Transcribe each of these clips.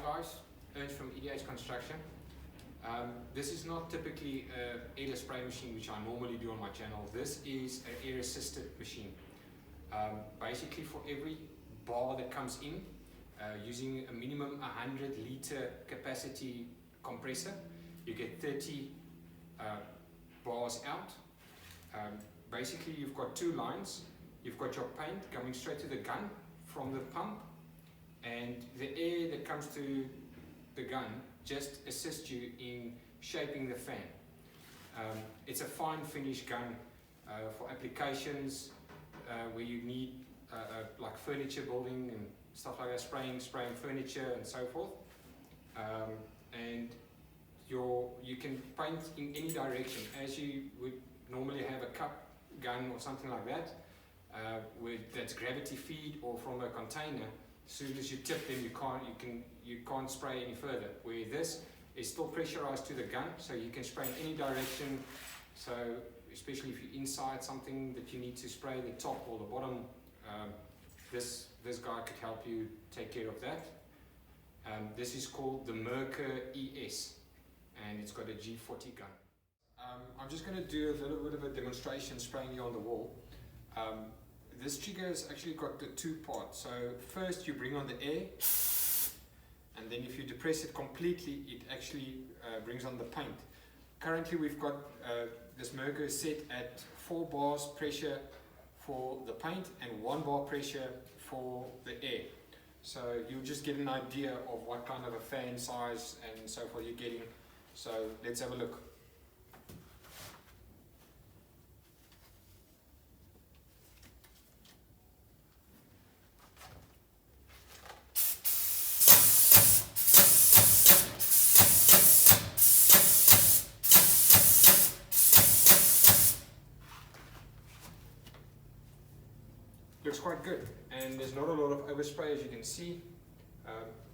guys, Ernst from EDH Construction. This is not typically an air spray machine which I normally do on my channel. This is an air assisted machine. Basically for every bar that comes in, using a minimum 100 litre capacity compressor, you get 30 bars out. Basically you've got two lines. You've got your paint coming straight to the gun from the pump, and the air that comes to the gun just assists you in shaping the fan. It's a fine finish gun for applications where you need like furniture building and stuff like that, spraying furniture and so forth. And you can paint in any direction as you would normally have a cup gun or something like that, that's gravity feed or from a container. As soon as you tip them, you can't spray any further. Where this is still pressurized to the gun, so you can spray in any direction. So especially if you're inside something that you need to spray the top or the bottom, this guy could help you take care of that. This is called the Merkur ES, and it's got a G40 gun. I'm just going to do a little bit of a demonstration spraying here on the wall. This trigger has actually got the two parts. So first you bring on the air, and then if you depress it completely, it actually brings on the paint. Currently we've got this Merkur set at 4 bars pressure for the paint and 1 bar pressure for the air. So you'll just get an idea of what kind of a fan size and so forth you're getting. So let's have a look. Looks quite good, and there's not a lot of overspray as you can see,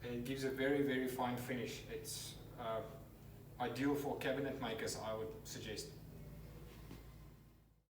and it gives a very fine finish. It's ideal for cabinet makers, I would suggest.